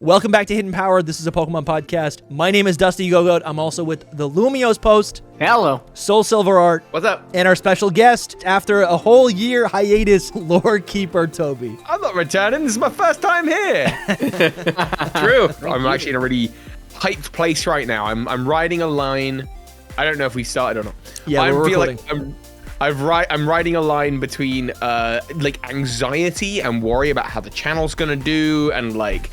Welcome back to Hidden Power. This is a Pokemon podcast. My name is DustyGogoat. I'm also with the LumiosePost. Hello. SoulSilverArt. What's up? And our special guest, after a whole year hiatus, Lord Keeper Toby. I'm not returning. This is my first time here. True. I'm actually in a really hyped place right now. I'm riding a line. I don't know if we started or not. Yeah, I we're feel recording. like I'm riding a line between like anxiety and worry about how the channel's gonna do and like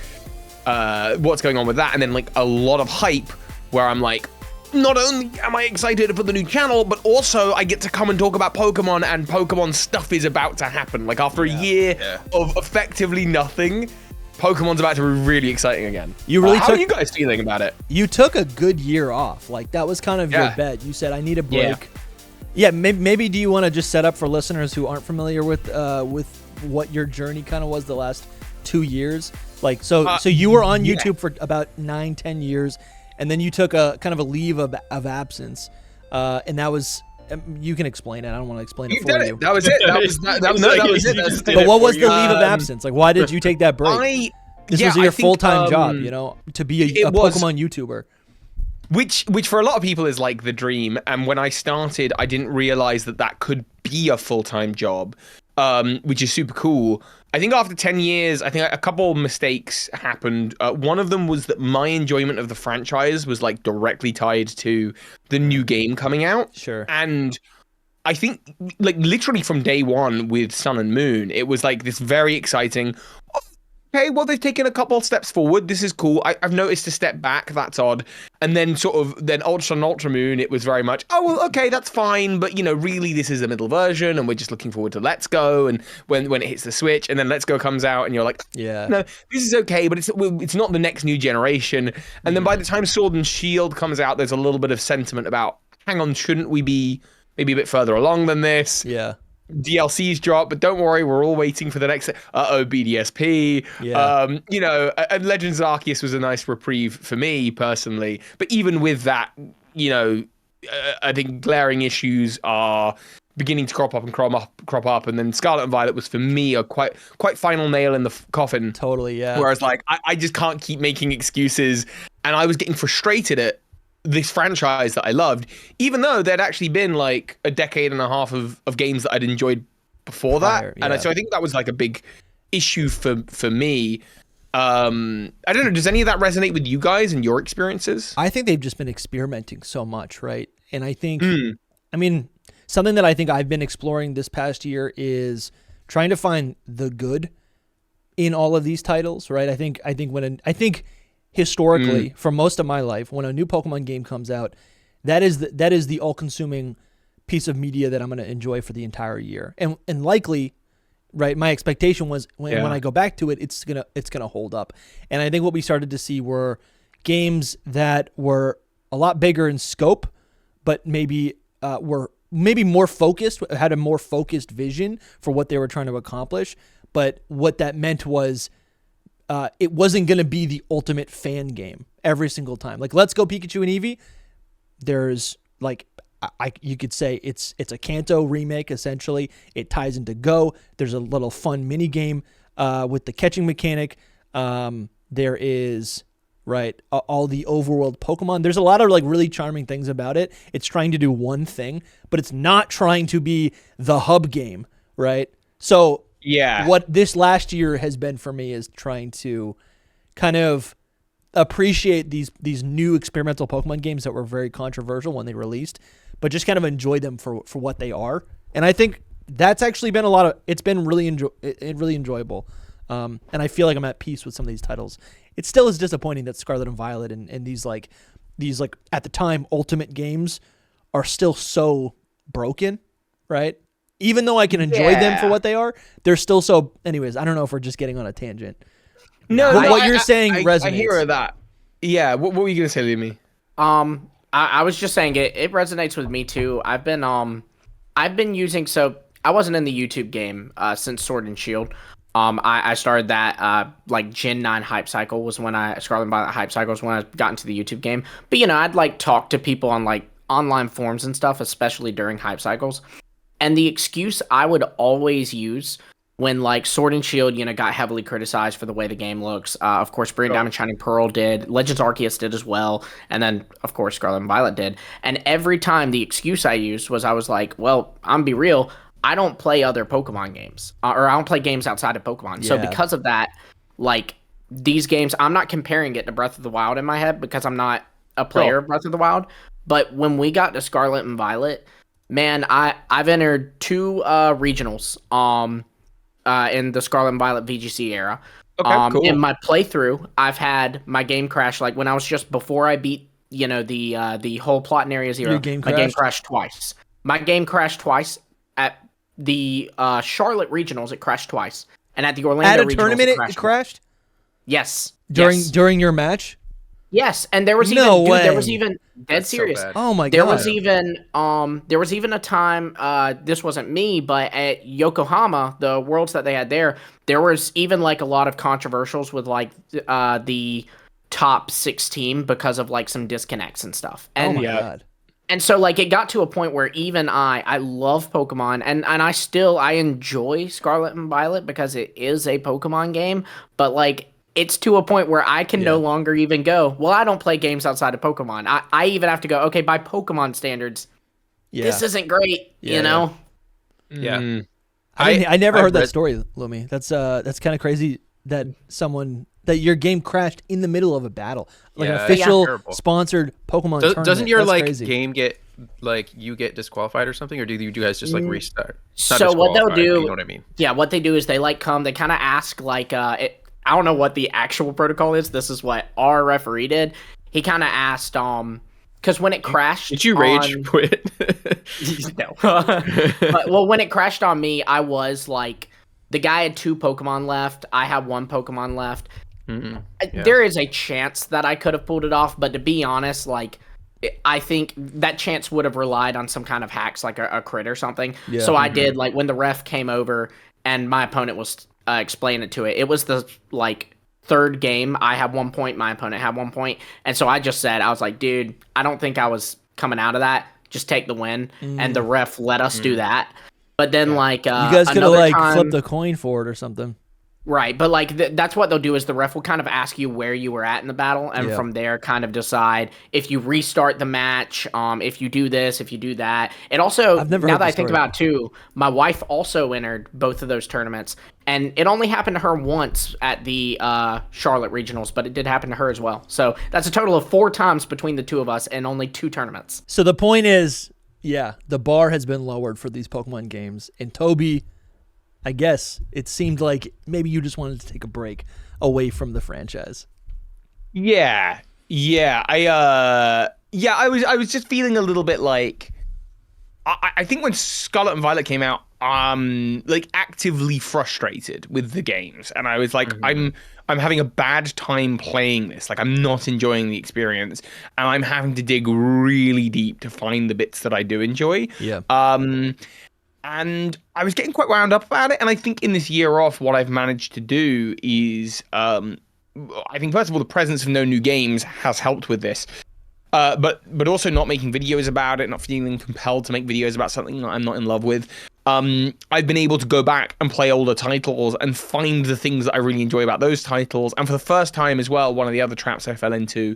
what's going on with that, and then like a lot of hype where I'm like, not only am I excited for the new channel, but also I get to come and talk about Pokemon, and Pokemon stuff is about to happen. Like after a year of effectively nothing, Pokemon's about to be really exciting again. How are you guys feeling about it? You took a good year off. Like that was kind of your bet. You said, I need a break. Yeah, maybe do you want to just set up for listeners who aren't familiar with what your journey kind of was the last 2 years? Like, so you were on YouTube for about 9-10 years, and then you took a kind of a leave of absence, and that was, you can explain it. I don't want to explain it for you. That was it. That was it. But what was the leave of absence? Like, why did you take that break? This was your full-time job, you know, to be a Pokemon YouTuber. Which for a lot of people is like the dream. And when I started, I didn't realize that could be a full-time job, which is super cool. I think after 10 years, I think a couple mistakes happened. One of them was that my enjoyment of the franchise was like directly tied to the new game coming out. Sure. And I think like literally from day one with Sun and Moon, it was like this very exciting, okay, well, they've taken a couple steps forward. This is cool. I've noticed a step back. That's odd. And then then Ultra and Ultra Moon, it was very much, oh, well, okay, that's fine. But, you know, really, this is a middle version, and we're just looking forward to Let's Go. And when it hits the Switch, and then Let's Go comes out, and you're like, yeah, no, this is okay, but it's not the next new generation. And then by the time Sword and Shield comes out, there's a little bit of sentiment about, hang on, shouldn't we be maybe a bit further along than this? Yeah. DLCs drop, but don't worry, we're all waiting for the next BDSP. Yeah. You know, and Legends Arceus was a nice reprieve for me personally. But even with that, you know, I think glaring issues are beginning to crop up, and then Scarlet and Violet was for me a quite final nail in the coffin. Totally, yeah. Whereas like I just can't keep making excuses, and I was getting frustrated at this franchise that I loved, even though there'd actually been like a decade and a half of games that I'd enjoyed before that. And so I think that was like a big issue for me. I don't know, does any of that resonate with you guys and your experiences? I think they've just been experimenting so much, right? And I think, I mean, something that I think I've been exploring this past year is trying to find the good in all of these titles, right? I think historically, for most of my life, when a new Pokemon game comes out, that is the all-consuming piece of media that I'm going to enjoy for the entire year. And likely, right, my expectation was when I go back to it, it's gonna hold up. And I think what we started to see were games that were a lot bigger in scope, but maybe were more focused, had a more focused vision for what they were trying to accomplish. But what that meant was, it wasn't going to be the ultimate fan game every single time. Like, Let's Go Pikachu and Eevee, there's like, you could say it's a Kanto remake, essentially. It ties into Go. There's a little fun mini game with the catching mechanic. There is, right, all the overworld Pokemon. There's a lot of like really charming things about it. It's trying to do one thing, but it's not trying to be the hub game, right? So what this last year has been for me is trying to kind of appreciate these new experimental Pokemon games that were very controversial when they released, but just kind of enjoy them for what they are. And I think that's actually been it's been really enjoyable. And I feel like I'm at peace with some of these titles. It still is disappointing that Scarlet and Violet and these at the time ultimate games are still so broken, right? Even though I can enjoy them for what they are, they're still so... Anyways, I don't know if we're just getting on a tangent. No, what you're saying resonates. I hear that. Yeah, what were you going to say, Lumi? I was just saying it resonates with me too. I've been using... So, I wasn't in the YouTube game since Sword and Shield. I started that, like, Gen 9 hype cycle was when Scarlet and Violet hype cycle was when I got into the YouTube game. But, you know, I'd, like, talk to people on, like, online forums and stuff, especially during hype cycles. And the excuse I would always use when like Sword and Shield, got heavily criticized for the way the game looks. Of course, Brilliant Diamond Shining Pearl did. Legends Arceus did as well. And then, of course, Scarlet and Violet did. And every time the excuse I used was I was like, well, I'm be real. I don't play other Pokemon games. Or I don't play games outside of Pokemon. Yeah. So because of that, like, these games, I'm not comparing it to Breath of the Wild in my head because I'm not a player of Breath of the Wild. But when we got to Scarlet and Violet, man, I've entered 2 regionals. In the Scarlet and Violet VGC era. Okay, cool. In my playthrough, I've had my game crash, like when I was just before I beat, the whole plot in Area Zero. My game crashed twice. My game crashed twice at the Charlotte regionals. It crashed twice, and at the Orlando regionals, tournament it crashed. Yes. During your match. Yes, and there was even dead serious. So oh my god. There was even a time this wasn't me, but at Yokohama, the worlds that they had there was even like a lot of controversials with like the top 6 team because of like some disconnects and stuff. And, oh my god. And so like it got to a point where even I love Pokemon and I enjoy Scarlet and Violet because it is a Pokemon game, but like it's to a point where I can no longer even go, well, I don't play games outside of Pokemon. I even have to go, okay, by Pokemon standards, this isn't great, you know? Yeah. I never heard that story, Lumi. That's kind of crazy that your game crashed in the middle of a battle. Like an official sponsored Pokemon tournament. Doesn't your crazy. game get you get disqualified or something, or do you guys just like restart? So what they'll do, you know what I mean? Yeah, what they do is they they kind of ask I don't know what the actual protocol is. This is what our referee did. He kind of asked, because when it crashed, did you rage quit? No. Well, when it crashed on me, I was like, the guy had 2 Pokemon left. I had 1 Pokemon left. Mm-hmm. Yeah. There is a chance that I could have pulled it off, but to be honest, like, I think that chance would have relied on some kind of hacks, like a crit or something. Yeah. So I did, like, when the ref came over and my opponent was explain it to it. It was the like 3rd game. I had 1 point. My opponent had 1 point. And so I just said, I was like, dude, I don't think I was coming out of that. Just take the win. And the ref let us do that. But then like, you guys could have like flipped a coin for it or something. Right, but like that's what they'll do is the ref will kind of ask you where you were at in the battle, and from there kind of decide if you restart the match, if you do this, if you do that. It also, now that I think about it too, my wife also entered both of those tournaments, and it only happened to her once at the Charlotte regionals, but it did happen to her as well. So that's a total of 4 times between the 2 of us and only 2 tournaments. So the point is, the bar has been lowered for these Pokemon games, and Toby, I guess it seemed like maybe you just wanted to take a break away from the franchise. Yeah. I was just feeling a little bit like, I think when Scarlet and Violet came out, like actively frustrated with the games, and I was like, I'm having a bad time playing this. Like, I'm not enjoying the experience, and I'm having to dig really deep to find the bits that I do enjoy. Yeah. And I was getting quite wound up about it. And I think in this year off, what I've managed to do is, I think first of all, the presence of no new games has helped with this. But also not making videos about it, not feeling compelled to make videos about something that I'm not in love with. I've been able to go back and play older titles and find the things that I really enjoy about those titles. And for the first time as well, one of the other traps I fell into,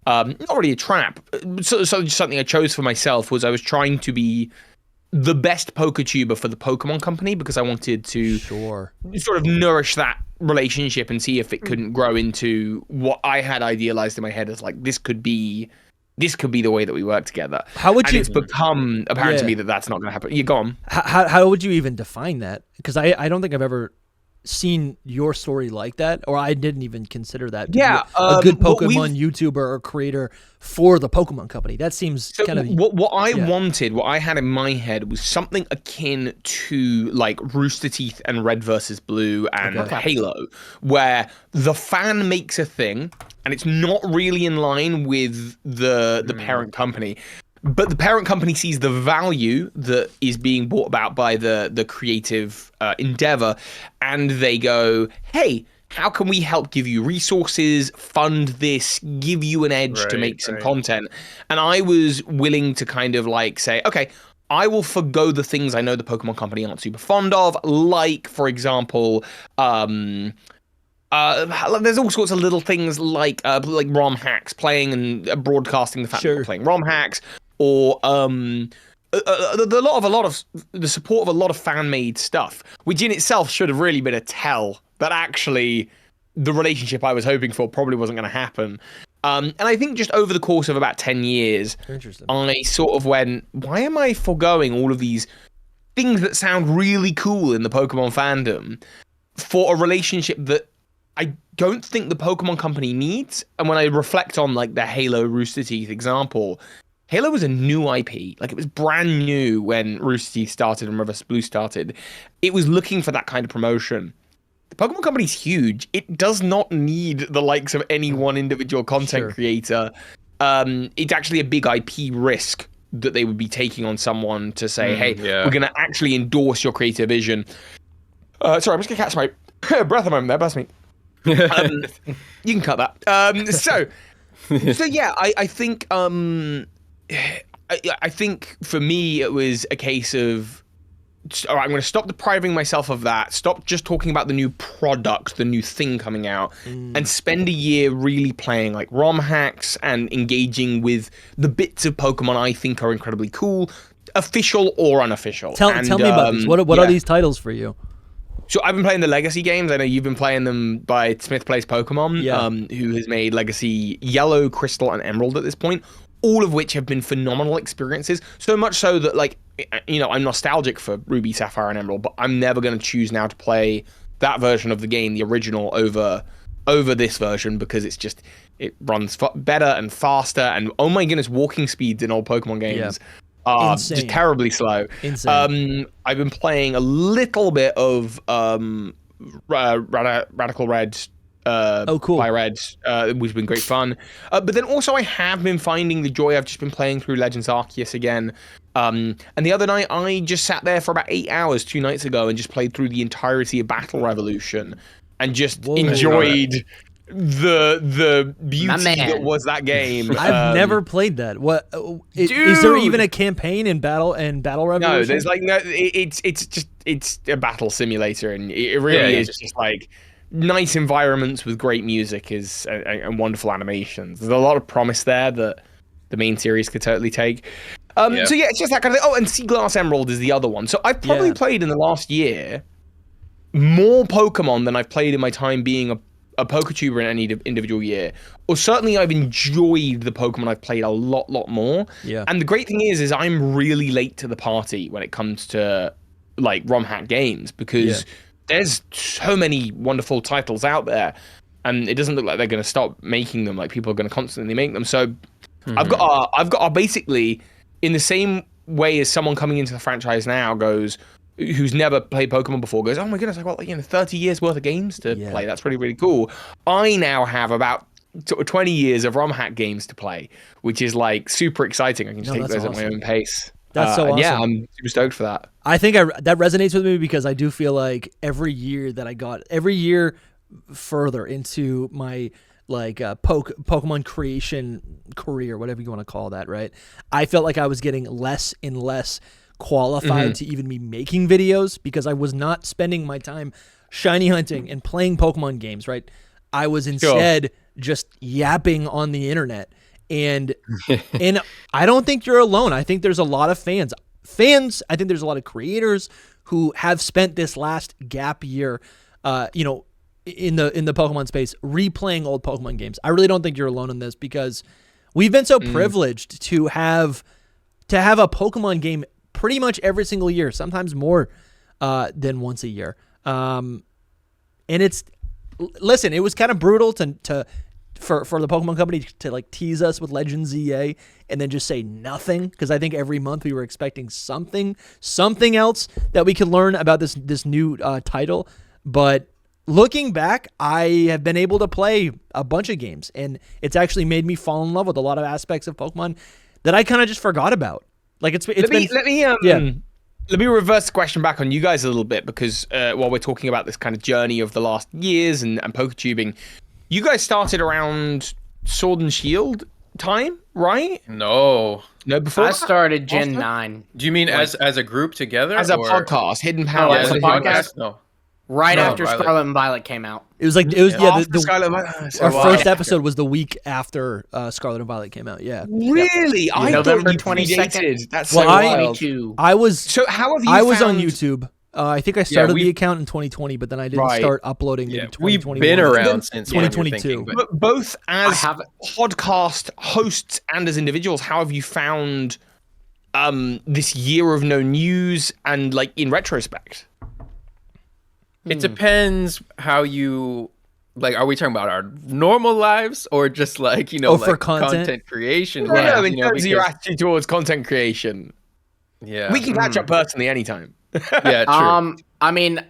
not really a trap, so just something I chose for myself, was I was trying to be the best PokeTuber for the Pokemon Company, because I wanted to sort of nourish that relationship and see if it couldn't grow into what I had idealized in my head as like, this could be the way that we work together. How would you? It's become apparent to me that that's not going to happen. You go on. How would you even define that? Because I don't think I've ever seen your story like that, or I didn't even consider that to be a good Pokemon YouTuber or creator for the Pokemon Company. That seems kind of what I wanted, what I had in my head was something akin to like Rooster Teeth and Red versus Blue and Halo, where the fan makes a thing and it's not really in line with the parent company. But the parent company sees the value that is being brought about by the creative endeavor, and they go, hey, how can we help give you resources, fund this, give you an edge to make some content? And I was willing to kind of like say, okay, I will forgo the things I know the Pokemon Company aren't super fond of, like, for example, there's all sorts of little things like ROM hacks, playing and broadcasting the fact that we're playing ROM hacks, or a lot of the support of a lot of fan-made stuff, which in itself should have really been a tell that actually the relationship I was hoping for probably wasn't going to happen. And I think just over the course of about 10 years, I sort of went, why am I foregoing all of these things that sound really cool in the Pokemon fandom for a relationship that I don't think the Pokemon Company needs? And when I reflect on like the Halo Rooster Teeth example, Halo was a new IP. Like, it was brand new when Rooster Teeth started and Reverse Blue started. It was looking for that kind of promotion. The Pokemon Company's huge. It does not need the likes of any one individual content creator. It's actually a big IP risk that they would be taking on someone to say, hey, we're going to actually endorse your creative vision. Sorry, I'm just going to catch my breath a moment there. Bless me. You can cut that. So yeah, I think I think for me it was a case of, all right, I'm going to stop depriving myself of that, stop just talking about the new product, the new thing coming out, and spend a year really playing like ROM hacks and engaging with the bits of Pokemon I think are incredibly cool, official or unofficial. Tell me about these. What are these titles for you? So I've been playing the Legacy games. I know you've been playing them by Smith Plays Pokemon, who has made Legacy Yellow, Crystal, and Emerald at this point, all of which have been phenomenal experiences. So much so that, like, you know, I'm nostalgic for Ruby, Sapphire, and Emerald, but I'm never going to choose now to play that version of the game, the original, over this version, because it's just, it runs better and faster, and oh my goodness, walking speeds in old Pokemon games are just terribly slow. I've been playing a little bit of Radical Red, Fire Red, which has been great fun. But then also I have been finding the joy. I've just been playing through Legends Arceus again. And the other night I just sat there for about 8 hours 2 nights ago and just played through the entirety of Battle Revolution and just enjoyed the beauty that was that game. I've never played that. What is there even a campaign in Battle Revolution? No, there's like no. It's a battle simulator, and it really is just like nice environments with great music and wonderful animations. There's a lot of promise there that the main series could totally take. So yeah, it's just that kind of thing. Oh, and Sea Glass Emerald is the other one. So I've probably played in the last year more Pokemon than I've played in my time being a PokeTuber in any individual year. Or certainly I've enjoyed the Pokemon I've played a lot more. Yeah. And the great thing is I'm really late to the party when it comes to like ROM hack games, because there's so many wonderful titles out there, and it doesn't look like they're going to stop making them. Like, people are going to constantly make them. So I've got basically, in the same way as someone coming into the franchise now goes, who's never played Pokemon before, goes, oh my goodness, I've got 30 years worth of games to play. That's really, really cool. I now have about 20 years of ROM hack games to play, which is like super exciting. I can just take those at my own pace. That's so awesome. Yeah, I'm super stoked for that. I think that resonates with me, because I do feel like every year further into my like Pokemon creation career, whatever you want to call that, right? I felt like I was getting less and less qualified to even be making videos, because I was not spending my time shiny hunting and playing Pokemon games, right? I was instead just yapping on the internet. And I don't think you're alone. I think there's a lot of fans. I think there's a lot of creators who have spent this last gap year, in the Pokemon space, replaying old Pokemon games. I really don't think you're alone in this, because we've been so privileged to have a Pokemon game pretty much every single year, sometimes more than once a year. And it was kind of brutal for the Pokemon Company to like tease us with Legends EA and then just say nothing, because I think every month we were expecting something else that we could learn about this new title. But looking back, I have been able to play a bunch of games, and it's actually made me fall in love with a lot of aspects of Pokemon that I kind of just forgot about. Like let me reverse the question back on you guys a little bit, because while we're talking about this kind of journey of the last years and PokeTubing, you guys started around Sword and Shield time, right? No. No, before I that? started Gen After? 9 Do you mean as a group together? As a or- podcast, Hidden Oh, Power. as a podcast? No. right No, after Violet. Scarlet and Violet came out. It was the Our our first episode was the week after Scarlet and Violet came out. Yeah. Really? I November thought you 22nd. predated. That's Well, so I- wild. 22. I was So how have you? I was on found- YouTube. I think I started we- the account in 2020, but then I didn't Right. start uploading Yeah, in we've 2021. been around since 2022. But But both as have- podcast hosts and as individuals, how have you found this year of no news and like in retrospect? it depends how you like. Are we talking about our normal lives or just like Oh, like for content? creation? No, Yeah, in terms of your because- attitude towards content creation. yeah, We can catch up personally anytime. yeah, true. I mean,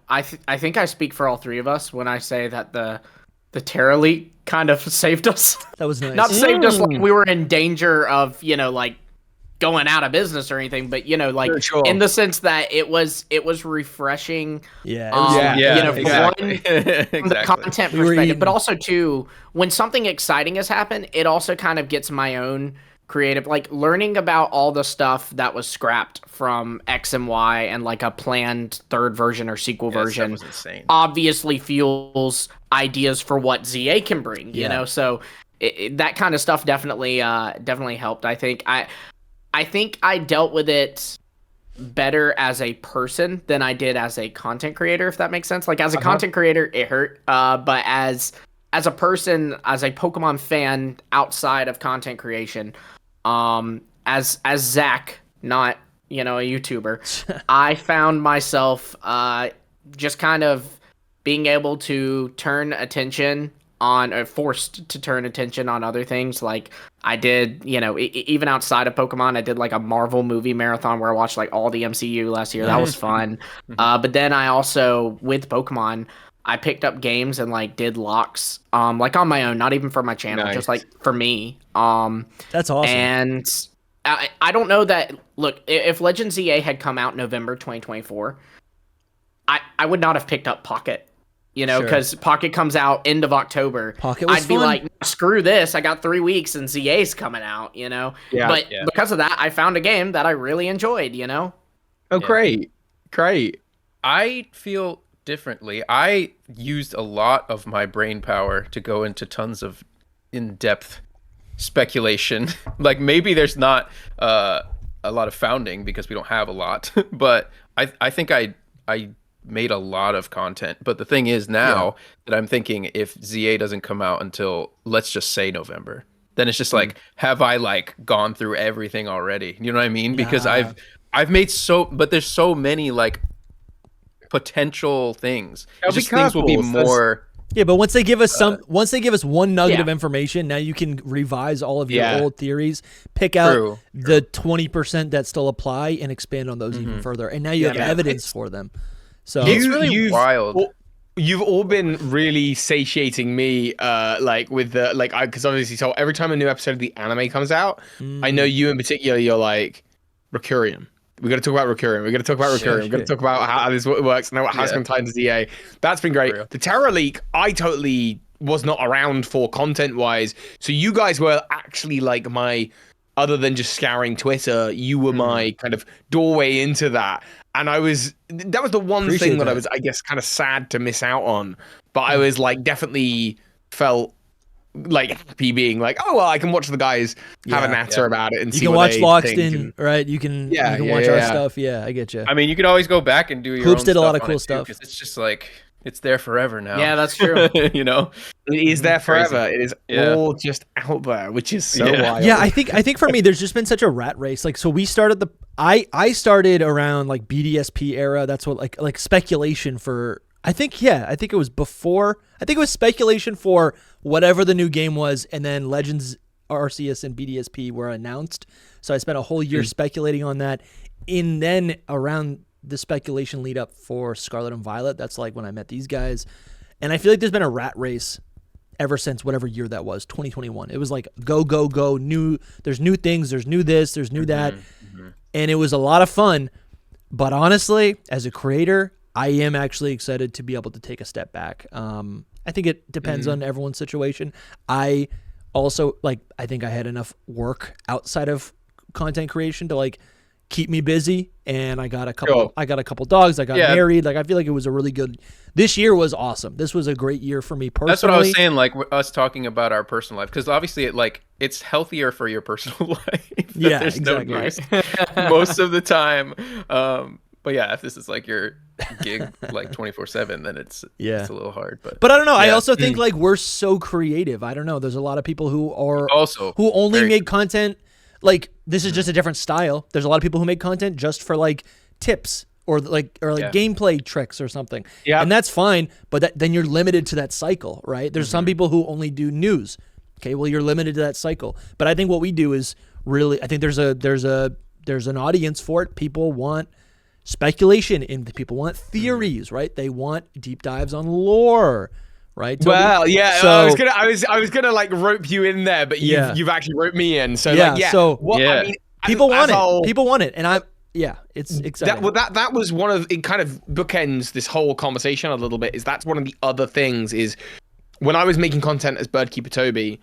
I think I speak for all three of us when I say that the Terra leak kind of saved us. That was nice. Not saved us like we were in danger of, like going out of business or anything, but like Sure. in the sense that it was refreshing. Yeah. It was, Yeah. For exactly. one, from the Exactly. content We were perspective, eating. but also too, when something exciting has happened, it also kind of gets my own creative, like learning about all the stuff that was scrapped from X and Y and like a planned third version or sequel Yeah, that version was insane. obviously fuels ideas for what ZA can bring, you Yeah. know? So that kind of stuff definitely helped. I think I dealt with it better as a person than I did as a content creator, if that makes sense. Like as a content creator, it hurt. But as a person, as a Pokemon fan outside of content creation, as Zach, not, a YouTuber, I found myself just kind of being able to turn attention on, or forced to turn attention on other things. Like I did, even outside of Pokemon, I did like a Marvel movie marathon where I watched like all the MCU last year. That was fun. But then I also, with Pokemon, I picked up games and like did locks, like on my own, not even for my channel, Nice. just like for me. That's awesome. And I don't know that. Look, if Legend ZA had come out November 2024, I would not have picked up Pocket. Sure. Because Pocket comes out end of October. Pocket was I'd be fun. like, screw this. I got 3 weeks and ZA's coming out. Yeah. But Yeah. because of that, I found a game that I really enjoyed. Oh, great. I feel differently. I used a lot of my brain power to go into tons of in-depth speculation. Like maybe there's not a lot of founding because we don't have a lot, but I think I made a lot of content. But the thing is now that I'm thinking, if ZA doesn't come out until, let's just say, November, then it's just like, have I like gone through everything already? You know what I mean? Because I've made but there's so many like potential things. Gotta be Just things will be careful. There's- more. Yeah, but once they give us once they give us one nugget Yeah. of information, now you can revise all of your Yeah. old theories, pick out True. the 20% that still apply, and expand on those even further. And now you have evidence for them. So It's really wild. You've all been really satiating me, with the because obviously, so every time a new episode of the anime comes out, I know you in particular. You're like, Recurium. We got to talk about Recurium. We got to talk about Recurium. We got to talk about how this works and how it's going to tie into ZA. That's been great. real. The Terra leak, I totally was not around for content wise. So you guys were actually like my, other than just scouring Twitter, you were my kind of doorway into that. And that was the one Appreciate thing that I that. was, I guess, kind of sad to miss out on. But I was like, definitely felt like happy being like, oh, well, I can watch the guys have a Yeah. natter about it and you see can what watch they Locked think. In, right? You can Yeah, you can yeah, watch our yeah. stuff. Yeah, I get you. I mean, you could always go back and do your Hoops own did a lot stuff of on cool it, too, stuff. 'cause it's just like it's there forever now. Yeah, that's true. you know. It is there Crazy. forever. It is Yeah. all just out there, which is so Yeah. wild. Yeah, I think for me, there's just been such a rat race. Like, so we started I started around like BDSP era. That's what like speculation for. I think it was before. I think it was speculation for whatever the new game was, and then Legends Arceus and BDSP were announced. So I spent a whole year speculating on that, and then around the speculation lead up for Scarlet and Violet, that's like when I met these guys, and I feel like there's been a rat race ever since whatever year that was, 2021. It was like go new. There's new things. There's new this. There's new that, and it was a lot of fun. But honestly, as a creator, I am actually excited to be able to take a step back. I think it depends on everyone's situation. I also like I think I had enough work outside of content creation to like keep me busy, and I got a couple dogs, I got married. Like I feel like it was a really good, this year was awesome. This was a great year for me personally. That's what I was saying, like us talking about our personal life, because obviously it's healthier for your personal life. Yeah, there's exactly. no news most of the time. But yeah, if this is like your gig like 24/7, then it's a little hard. But I don't know. I also think like we're so creative. I don't know. There's a lot of people who only make content. Like this is just a different style. There's a lot of people who make content just for like tips or gameplay tricks or something. Yeah, and that's fine. But then you're limited to that cycle, right? There's some people who only do news. Okay, well you're limited to that cycle. But I think what we do is really. I think there's an audience for it. People want speculation, and people want theories, right? They want deep dives on lore. Right, Toby? Well, yeah. So, I was gonna like rope you in there, but you've actually roped me in. So I mean, people want it. People want it, and it's exciting. That was one of it. Kind of bookends this whole conversation a little bit. That's one of the other things is when I was making content as Birdkeeper Toby,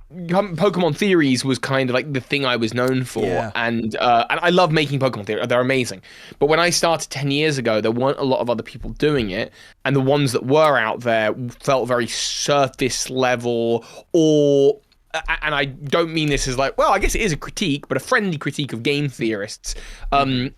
Pokemon theories was kind of like the thing I was known for, and I love making Pokemon theories. They're amazing. But when I started 10 years ago, there weren't a lot of other people doing it, and the ones that were out there felt very surface level, and I don't mean this as like, well, I guess it is a critique, but a friendly critique of game theorists,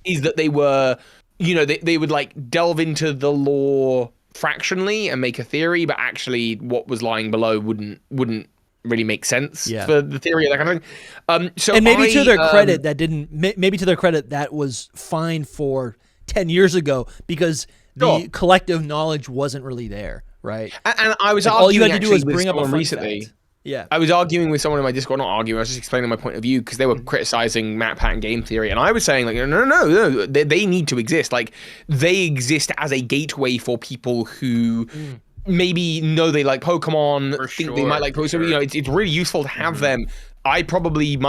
is that they were, they would like delve into the lore fractionally and make a theory, but actually what was lying below wouldn't really make sense for the theory of that kind of thing. And maybe to their credit, that was fine for 10 years ago because the collective knowledge wasn't really there, right? And I was arguing, all you had to do was bring up a recently. Fact. Yeah, I was arguing with someone in my Discord, not arguing, I was just explaining my point of view because they were criticizing map pattern game theory, and I was saying like, no, they need to exist. Like they exist as a gateway for people who maybe know they like Pokemon, they might like Pokemon. So, it's really useful to have them. My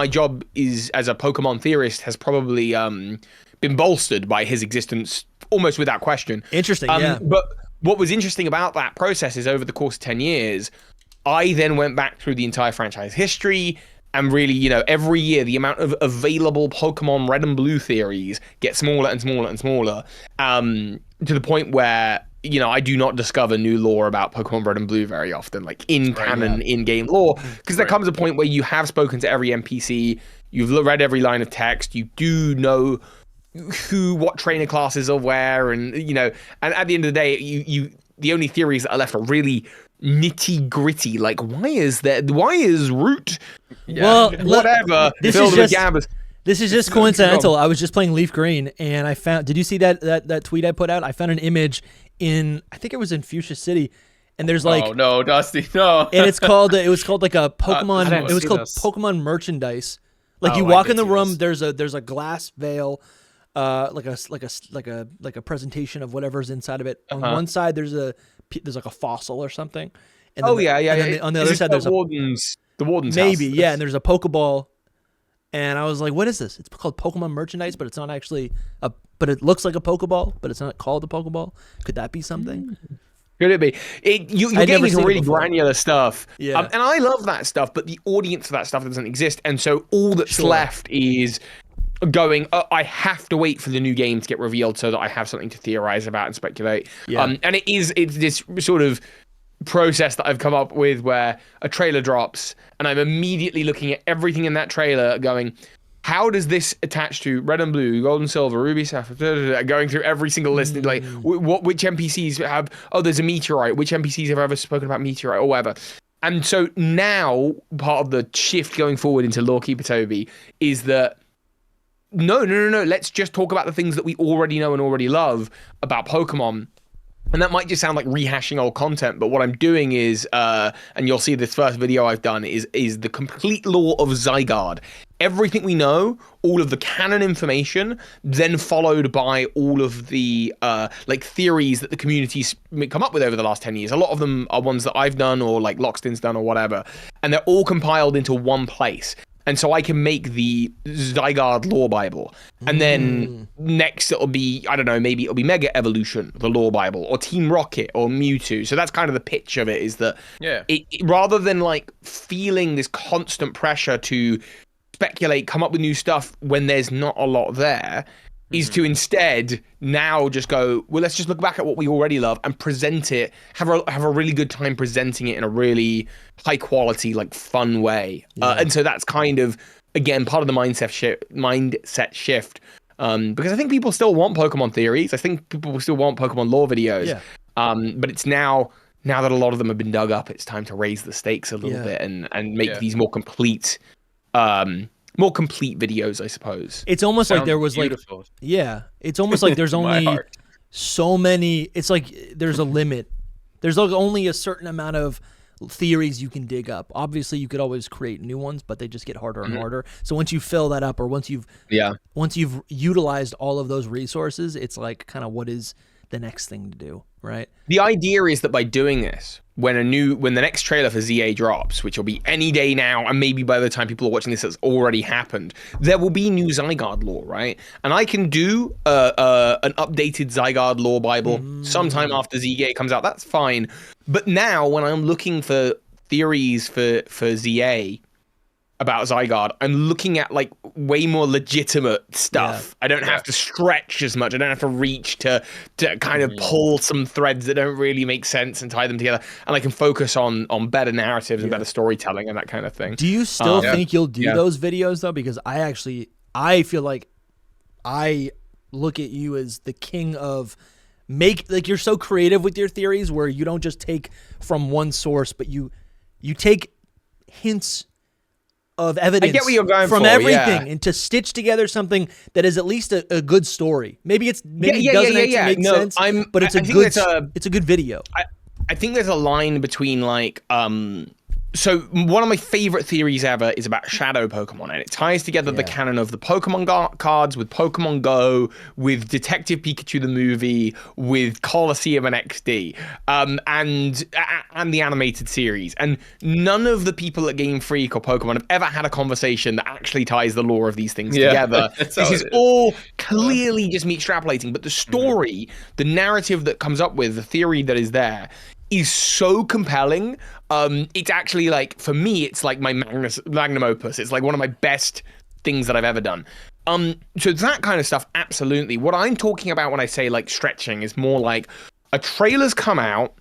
job is as a Pokemon theorist has probably been bolstered by his existence almost without question. Interesting, But what was interesting about that process is over the course of 10 years, I then went back through the entire franchise history and really, every year the amount of available Pokemon Red and Blue theories get smaller and smaller and smaller, to the point where I do not discover new lore about Pokemon Red and Blue very often, like in canon, in-game lore, because there comes a point where you have spoken to every NPC, you've read every line of text, you do know what trainer classes are where, and and at the end of the day, the only theories that are left are really nitty-gritty, like why is Root? Well, whatever. This is just coincidental. I was just playing Leaf Green, and I found. Did you see that tweet I put out? I found an image I think it was in Fuchsia City, and there's like, oh no, Dusty, no, and it was called like a Pokemon. It was called Pokemon merchandise. Like you walk in the room, there's a glass veil, like a presentation of whatever's inside of it. On one side, there's like a fossil or something. And then on the other side, there's the warden's maybe house. And there's a Pokeball. And I was like, what is this? It's called Pokemon merchandise, but it's not actually but it looks like a Pokeball, but it's not called a Pokeball. Could that be something? Could it be? You're getting into really granular stuff. Yeah. And I love that stuff, but the audience for that stuff doesn't exist. And so all that's left is going, I have to wait for the new game to get revealed so that I have something to theorize about and speculate. Yeah. And it's this sort of process that I've come up with where a trailer drops and I'm immediately looking at everything in that trailer going, how does this attach to Red and Blue, Gold and Silver, Ruby, Sapphire, going through every single list, like which NPCs have, there's a meteorite, which NPCs have ever spoken about meteorite or whatever. And so now part of the shift going forward into Lorekeeper Toby is that no, let's just talk about the things that we already know and already love about Pokemon. And that might just sound like rehashing old content, but what I'm doing is, and you'll see this first video I've done, is the complete lore of Zygarde. Everything we know, all of the canon information, then followed by all of the like theories that the community's come up with over the last 10 years. A lot of them are ones that I've done or like Lockstin's done or whatever. And they're all compiled into one place. And so I can make the Zygarde lore Bible. And then next it'll be, I don't know, maybe it'll be Mega Evolution, the lore Bible, or Team Rocket, or Mewtwo. So that's kind of the pitch of it, is that it rather than like feeling this constant pressure to speculate, come up with new stuff when there's not a lot there, is to instead now just go, well, let's just look back at what we already love and present it, have a really good time presenting it in a really high quality, like fun way. And so that's kind of, again, part of the mindset shift. Because I think people still want Pokemon theories. I think people still want Pokemon lore videos. Yeah. But it's now that a lot of them have been dug up, it's time to raise the stakes a little bit and make these more complete videos, I suppose. It's almost like there was beautiful. It's almost like there's only so many. It's like there's a limit. There's like only a certain amount of theories you can dig up. Obviously, you could always create new ones, but they just get harder and harder. So once you fill that up, or once you've utilized all of those resources, it's like kind of what is the next thing to do, right? The idea is that by doing this, when the next trailer for ZA drops, which will be any day now, and maybe by the time people are watching this, it's already happened, there will be new Zygarde lore, right? And I can do an updated Zygarde lore Bible sometime after ZA comes out. That's fine. But now, when I'm looking for theories for ZA about Zygarde, I'm looking at like way more legitimate stuff. I don't have to stretch as much. I don't have to reach to kind of pull some threads that don't really make sense and tie them together. And I can focus on better narratives and better storytelling and that kind of thing. Do you still think you'll do those videos though? Because I feel like I look at you as the king of you're so creative with your theories, where you don't just take from one source, but you take hints of evidence from everything and to stitch together something that is at least a good story. Maybe it doesn't make sense, but it's a good video. I think there's a line between like so one of my favorite theories ever is about shadow Pokemon, and it ties together the canon of the Pokemon cards with Pokemon Go, with Detective Pikachu the movie, with Colosseum and XD, and the animated series. And none of the people at Game Freak or Pokemon have ever had a conversation that actually ties the lore of these things together. This is all clearly just me extrapolating, but the story, the narrative that comes up with, the theory that is there, is so compelling. It's actually like, for me, it's like my magnum opus. It's like one of my best things that I've ever done. So that kind of stuff, absolutely. What I'm talking about when I say like stretching is more like a trailer's come out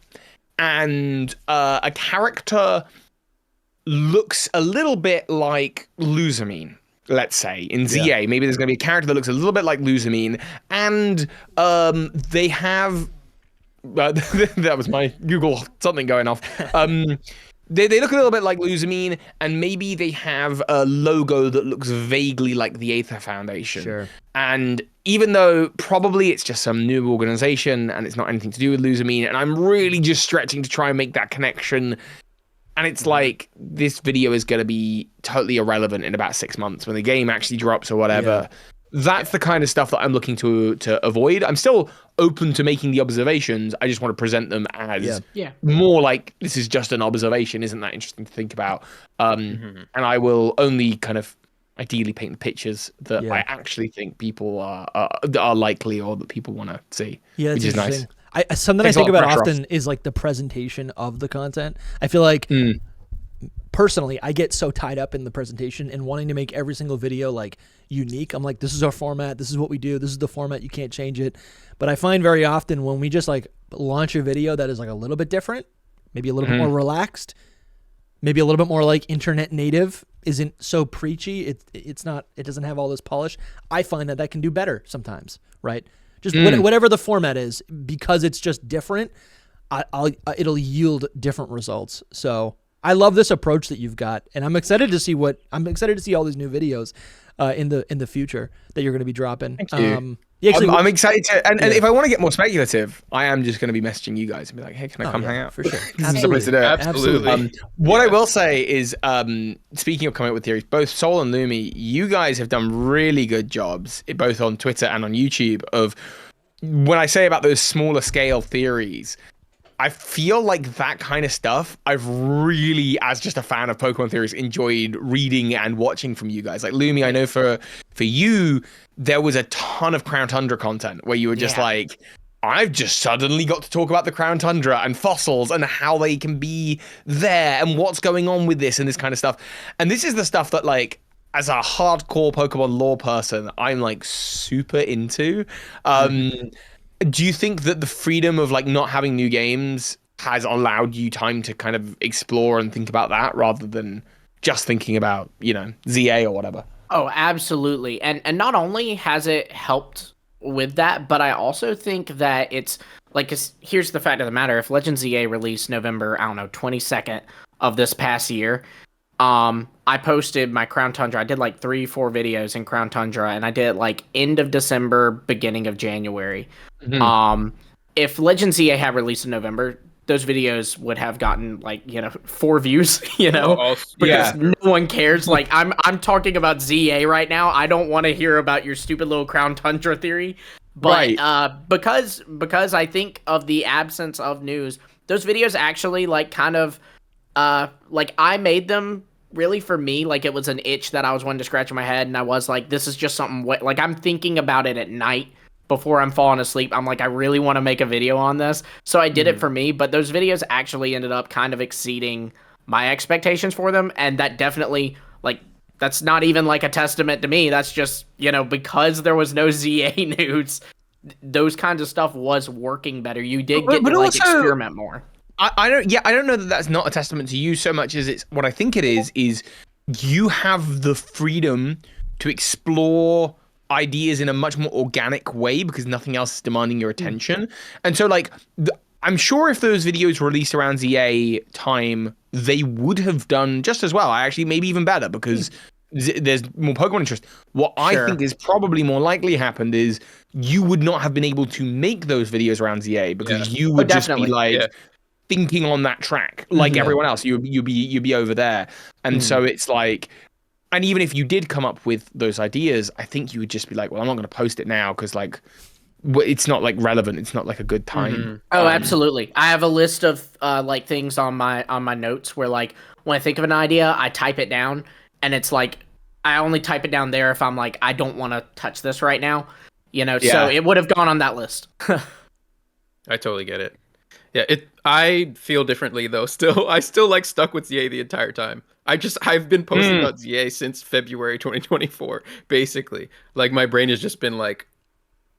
and a character looks a little bit like Luzamine, let's say, in ZA. Maybe there's going to be a character that looks a little bit like Luzamine, and they have... that was my Google something going off. They look a little bit like Luzamine, and maybe they have a logo that looks vaguely like the Aether Foundation. Sure. And even though probably it's just some new organization and it's not anything to do with Luzamine, and I'm really just stretching to try and make that connection, and it's like, this video is going to be totally irrelevant in about 6 months when the game actually drops or whatever. That's the kind of stuff that I'm looking to avoid. I'm still open to making the observations. I just want to present them as more like, this is just an observation. Isn't that interesting to think about? And I will only kind of ideally paint the pictures that I actually think people are likely, or that people want to see, which is nice. Something I think about often is like the presentation of the content. I feel like personally, I get so tied up in the presentation and wanting to make every single video like unique. I'm like, this is our format. This is what we do. This is the format. You can't change it. But I find very often when we just like launch a video that is like a little bit different, maybe a little bit more relaxed, maybe a little bit more like internet native, isn't so preachy. It doesn't have all this polish. I find that can do better sometimes, right? Just whatever the format is, because it's just different, it'll yield different results. So I love this approach that you've got, and I'm excited to see all these new videos in the future that you're going to be dropping. Thank you. I'm excited to, and if I want to get more speculative, I am just going to be messaging you guys and be like, hey, can I come hang out? For sure. Absolutely. What I will say is, speaking of coming up with theories, both Soul and Lumi, you guys have done really good jobs, both on Twitter and on YouTube, of when I say about those smaller scale theories, I feel like that kind of stuff I've really, as just a fan of Pokemon theories, enjoyed reading and watching from you guys. Like Lumi, I know for you, there was a ton of Crown Tundra content where you were just like, I've just suddenly got to talk about the Crown Tundra and fossils and how they can be there and what's going on with this and this kind of stuff. And this is the stuff that, like, as a hardcore Pokemon lore person, I'm like super into. Do you think that the freedom of like not having new games has allowed you time to kind of explore and think about that rather than just thinking about, you know, ZA or whatever? Oh, absolutely. And not only has it helped with that, but I also think that it's like, 'cause here's the fact of the matter. If Legends ZA released November, I don't know, 22nd of this past year, I posted my Crown Tundra. I did like 3-4 videos in Crown Tundra, and I did it like end of December, beginning of January. If Legends ZA had released in November, those videos would have gotten like, you know, 4 views, you know, because no one cares. Like I'm talking about ZA right now. I don't want to hear about your stupid little Crown Tundra theory, but because I think of the absence of news, those videos actually like kind of like I made them really for me. Like it was an itch that I was wanting to scratch in my head, and I was like, this is just something like I'm thinking about it at night before I'm falling asleep. I'm like, I really want to make a video on this. So I did it for me, but those videos actually ended up kind of exceeding my expectations for them. And that definitely, like, that's not even like a testament to me. That's just, you know, because there was no ZA news, those kinds of stuff was working better. You did get to like experiment more. I don't know that that's not a testament to you so much as it's what I think it is you have the freedom to explore ideas in a much more organic way because nothing else is demanding your attention. And so like I'm sure if those videos released around ZA time, they would have done just as well. I actually maybe even better because there's more Pokemon interest. What I think is probably more likely happened is you would not have been able to make those videos around ZA because you would just be like thinking on that track like everyone else. You'd be over there. And so it's like, and even if you did come up with those ideas, I think you would just be like, well, I'm not going to post it now because like it's not like relevant. It's not like a good time. Oh, absolutely. I have a list of like things on my notes where like when I think of an idea, I type it down, and it's like I only type it down there if I'm like I don't want to touch this right now, you know. So it would have gone on that list. I totally get it. Yeah, I feel differently though. I still like stuck with ZA the entire time. I've been posting about ZA since February 2024, basically. Like my brain has just been like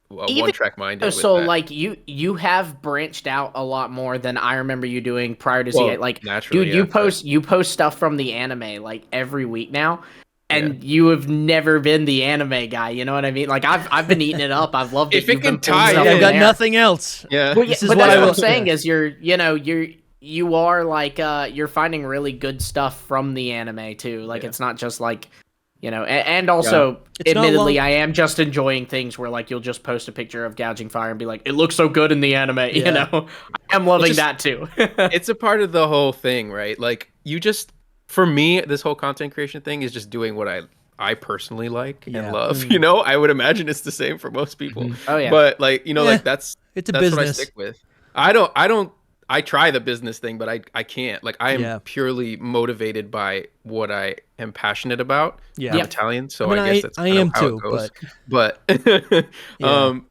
one-track minded. So like you have branched out a lot more than I remember you doing prior to ZA. Like, dude, you post stuff from the anime like every week now, and you have never been the anime guy. You know what I mean? Like I've been eating it up. I've loved it. If it can tie, I've got nothing else. Yeah, but that's what I'm saying is you are like you're finding really good stuff from the anime too. Like it's not just like, you know, and also admittedly I am just enjoying things where like you'll just post a picture of gouging fire and be like, it looks so good in the anime, you know. I am loving that too. It's a part of the whole thing, right? Like you just, for me, this whole content creation thing is just doing what I personally like and love. You know, I would imagine it's the same for most people. Oh yeah. But like, you know, like that's business. What I stick with. I try the business thing, but I can't. Like I am purely motivated by what I am passionate about. Yeah, I'm Italian, so I guess that's kind of how it goes. But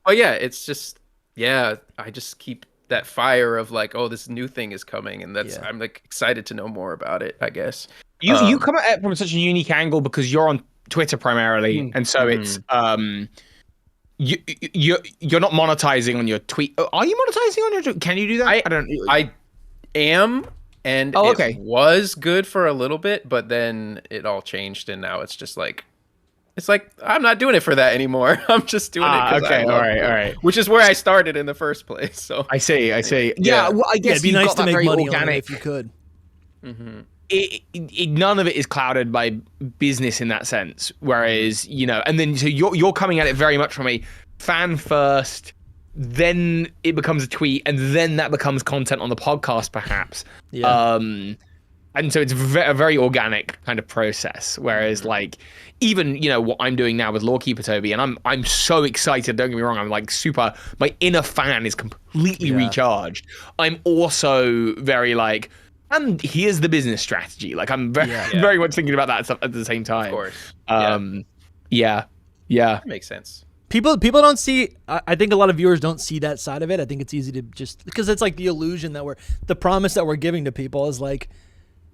yeah, it's just I just keep that fire of like, oh, this new thing is coming, and I'm like excited to know more about it, I guess. You come at it from such a unique angle because you're on Twitter primarily, and so it's you're not monetizing on your tweet. Are you monetizing on your tweet? Can you do that? I am, and it was good for a little bit, but then it all changed, and now it's just like I'm not doing it for that anymore. I'm just doing it. Okay, all right. Which is where I started in the first place. So I see. Yeah, well, I guess it'd be nice to make money on it if you could. None of it is clouded by business in that sense. Whereas, you know, and then so you're coming at it very much from a fan first, then it becomes a tweet, and then that becomes content on the podcast, perhaps. And and so it's a very organic kind of process. Whereas like even what I'm doing now with Lawkeeper Toby, and I'm so excited. Don't get me wrong, I'm like super. My inner fan is completely recharged. I'm also very like, and here's the business strategy. Like I'm very very much thinking about that at the same time. Of course. Yeah. That makes sense. People don't see. I think a lot of viewers don't see that side of it. I think it's easy to just because it's like the illusion that the promise that we're giving to people is like,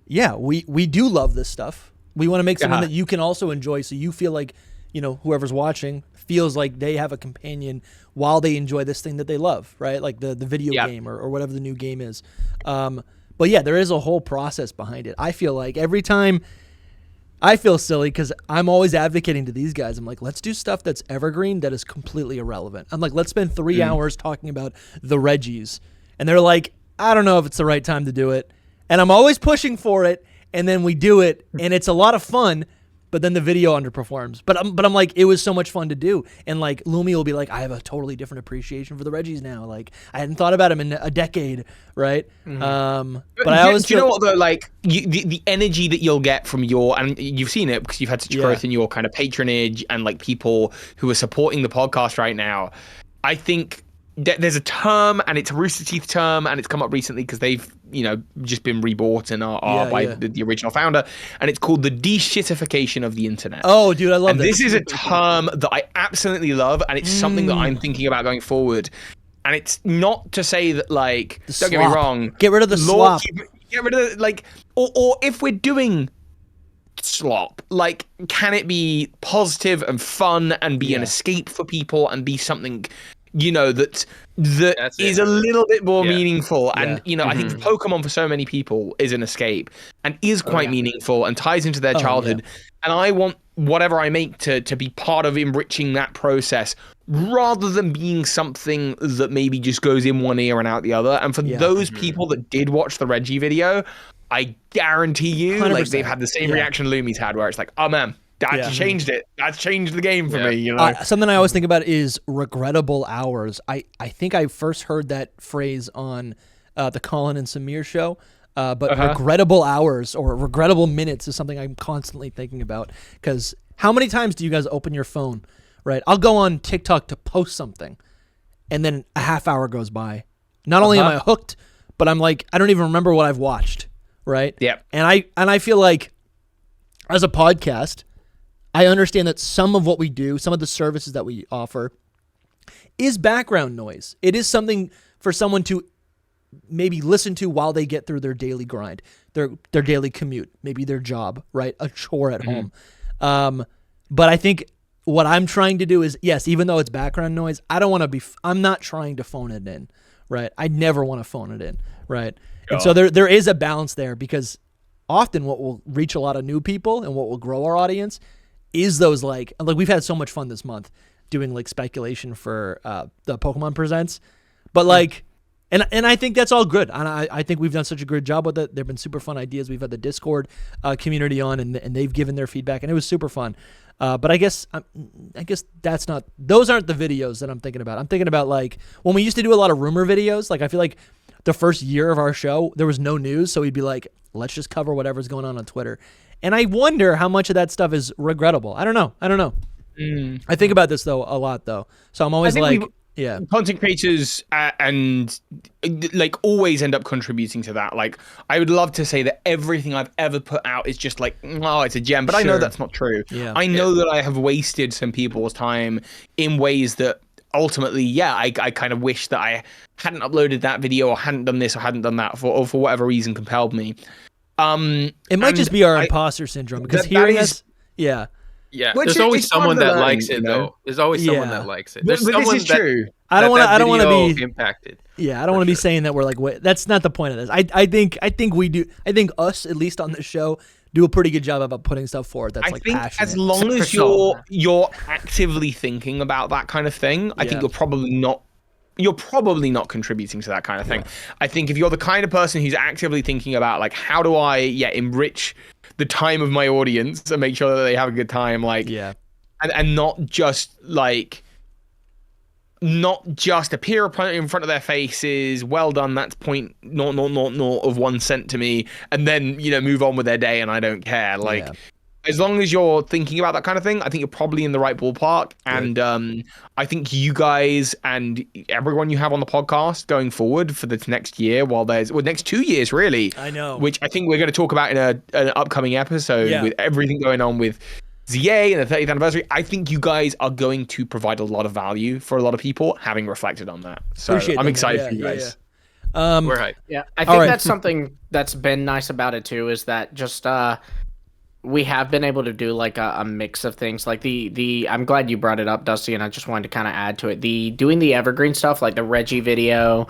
yeah, we do love this stuff. We want to make something that you can also enjoy, so you feel like whoever's watching feels like they have a companion while they enjoy this thing that they love, right? Like the video game or whatever the new game is. But yeah, there is a whole process behind it. I feel like every time. I feel silly because I'm always advocating to these guys. I'm like, let's do stuff that's evergreen that is completely irrelevant. I'm like, let's spend 3 hours talking about the Reggies. And they're like, I don't know if it's the right time to do it. And I'm always pushing for it. And then we do it. And it's a lot of fun. But then the video underperforms. But I'm like, it was so much fun to do. And like Lumie will be like, I have a totally different appreciation for the Reggies now. Like I hadn't thought about him in a decade, right? But I always do you know what though? Like the energy that you'll get from and you've seen it because you've had such growth in your kind of patronage and like people who are supporting the podcast right now. I think there's a term, and it's a Rooster Teeth term, and it's come up recently because they've just been rebought and are by the original founder, and it's called the de-shitification of the internet. Oh, dude, I love this. This is a term that I absolutely love, and it's something that I'm thinking about going forward. And it's not to say that like don't get me wrong, get rid of the slop, get rid of like, or if we're doing slop, like can it be positive and fun and be an escape for people and be something that is a little bit more meaningful. And, I think Pokemon for so many people is an escape and is quite meaningful and ties into their childhood. And I want whatever I make to be part of enriching that process rather than being something that maybe just goes in one ear and out the other. And for those people that did watch the Reggie video, I guarantee you, 100%. like they've had the same reaction Lumie's had where it's like, oh man, that's changed it. That's changed the game for me, Something I always think about is regrettable hours. I think I first heard that phrase on the Colin and Samir show, but regrettable hours or regrettable minutes is something I'm constantly thinking about. Because how many times do you guys open your phone, right? I'll go on TikTok to post something, and then a half hour goes by. Not only am I hooked, but I'm like, I don't even remember what I've watched, right? Yeah. And I feel like as a podcast, I understand that some of what we do, some of the services that we offer is background noise. It is something for someone to maybe listen to while they get through their daily grind, their daily commute, maybe their job, right? A chore at home. But I think what I'm trying to do is, yes, even though it's background noise, I'm not trying to phone it in, right? I never want to phone it in, right? And so there is a balance there because often what will reach a lot of new people and what will grow our audience is those like we've had so much fun this month doing like speculation for the Pokemon Presents, but like, and I think that's all good. And I think we've done such a good job with it. There've been super fun ideas. We've had the Discord community on, and they've given their feedback, and it was super fun. But I guess those aren't the videos that I'm thinking about. I'm thinking about like when we used to do a lot of rumor videos. Like I feel like the first year of our show there was no news, so we'd be like, let's just cover whatever's going on Twitter. And I wonder how much of that stuff is regrettable. I don't know. I think about this though a lot though. So I'm always like, content creators and like always end up contributing to that. Like I would love to say that everything I've ever put out is just like, oh, it's a gem, but I know that's not true. I know that I have wasted some people's time in ways that ultimately, I kind of wish that I hadn't uploaded that video or hadn't done this or hadn't done that for whatever reason compelled me. It might just be our imposter syndrome because hearing us, yeah. There's always someone that likes it, though. There's always someone that likes it. There's someone this is true. I don't want to be impacted. Yeah, I don't want to be saying that we're like, wait, that's not the point of this. I think we do. I think us, at least on this show, do a pretty good job about putting stuff forward. That's like passionate. As long as you're actively thinking about that kind of thing, I think you're probably not contributing to that kind of thing. I think if you're the kind of person who's actively thinking about like, how do I enrich the time of my audience and make sure that they have a good time, like, and not just like not just appear in front of their faces, well done, that's 0.0000 of 1 cent to me, and then, move on with their day and I don't care. Like, as long as you're thinking about that kind of thing, I think you're probably in the right ballpark. Good. And I think you guys and everyone you have on the podcast going forward for this next year, next 2 years, really. I know. Which I think we're going to talk about in an upcoming episode with everything going on with ZA and the 30th anniversary. I think you guys are going to provide a lot of value for a lot of people, having reflected on that. So I'm excited for you guys. We're hyped. Yeah, I think that's something that's been nice about it too, is that just we have been able to do like a mix of things. Like the I'm glad you brought it up, Dusty, and I just wanted to kind of add to it. Doing the evergreen stuff, like the Reggie video,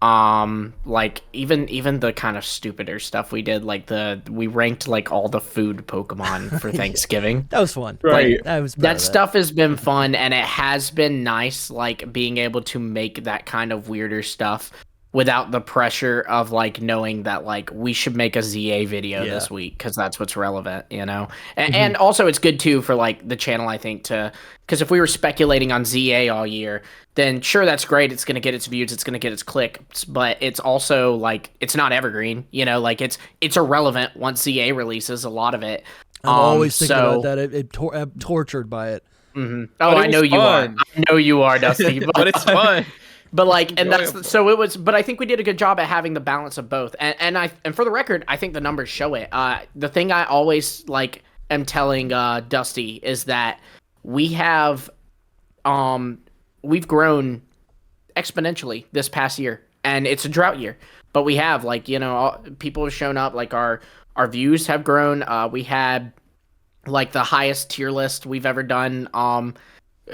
like even the kind of stupider stuff we did, like we ranked like all the food Pokemon for Thanksgiving. That was fun. Right. Like, that stuff has been fun, and it has been nice, like being able to make that kind of weirder stuff without the pressure of like knowing that like we should make a ZA video this week because that's what's relevant, and also it's good too for like the channel, I think, because if we were speculating on ZA all year, then sure, that's great, it's going to get its views, it's going to get its clicks, but it's also like it's not evergreen, like it's irrelevant once ZA releases a lot of it. I'm always thinking about that. I'm tortured by it. Oh, I know you are. I know you are, Dusty. But it's fun. But like, and that's so it was. But I think we did a good job at having the balance of both. And for the record, I think the numbers show it. The thing I always like am telling Dusty is that we have, we've grown exponentially this past year, and it's a drought year. But we have people have shown up. Like our views have grown. We had like the highest tier list we've ever done.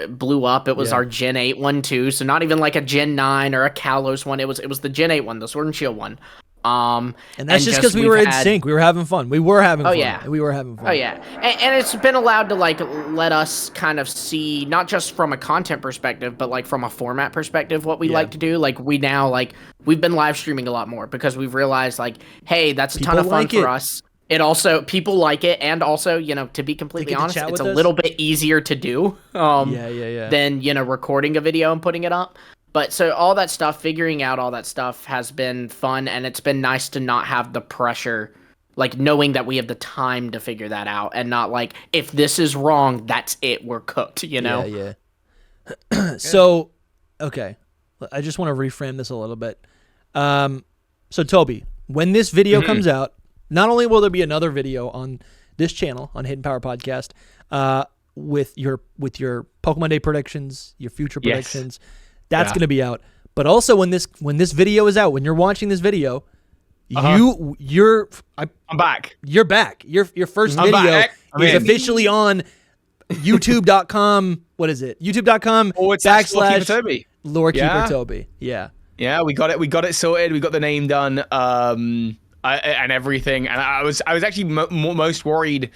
Blew up. It was our Gen 8 one too, so not even like a Gen 9 or a Kalos one. It was the Gen 8 one, the Sword and Shield one. And that's just because we were in sync. We were having fun. We were having fun. Yeah. We were having fun. Oh yeah. And it's been allowed to like let us kind of see, not just from a content perspective, but like from a format perspective, what we like to do. Like we now we've been live streaming a lot more because we've realized like, hey, that's a ton of fun for us. It also, people like it, and also, to be completely honest, it's a little bit easier to do than, recording a video and putting it up. But so all that stuff, figuring out all that stuff has been fun, and it's been nice to not have the pressure, like knowing that we have the time to figure that out, and not like, if this is wrong, that's it, we're cooked, Yeah. So, okay, I just want to reframe this a little bit. So Toby, when this video comes out, not only will there be another video on this channel on Hidden Power Podcast with your Pokemon Day predictions, your future predictions, that's going to be out. But also when this video is out, when you're watching this video, I'm back. You're back. Your first video is officially on YouTube.com. What is it? YouTube.com /LoreKeeperToby. LoreKeeperToby. Yeah. Yeah, we got it. We got it sorted. We got the name done. And everything, and I was actually most worried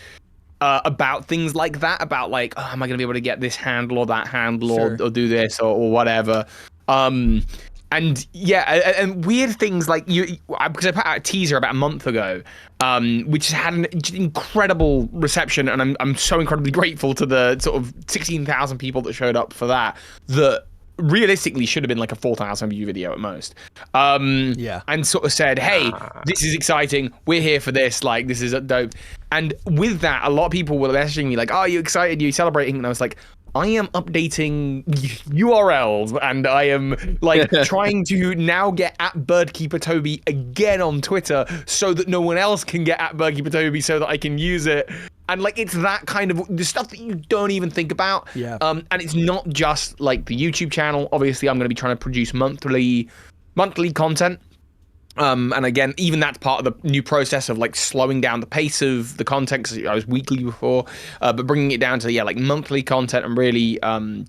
about things like that, about like, oh, am I gonna be able to get this handle or that handle or do this or whatever, and weird things like because I put out a teaser about a month ago, which had an incredible reception, and I'm so incredibly grateful to the sort of 16,000 people that showed up for that realistically should have been like a 4,000 view video at most. And sort of said, hey, this is exciting. We're here for this. Like, this is dope. And with that, a lot of people were messaging me like, oh, are you excited? Are you celebrating? And I was like, I am updating URLs, and I am like trying to now get at BirdkeeperToby again on Twitter so that no one else can get at BirdkeeperToby so that I can use it. And like, it's that kind of the stuff that you don't even think about. Yeah. And it's not just like the YouTube channel. Obviously, I'm going to be trying to produce monthly content. And again, even that's part of the new process of like slowing down the pace of the content, because I was weekly before, but bringing it down to like monthly content and really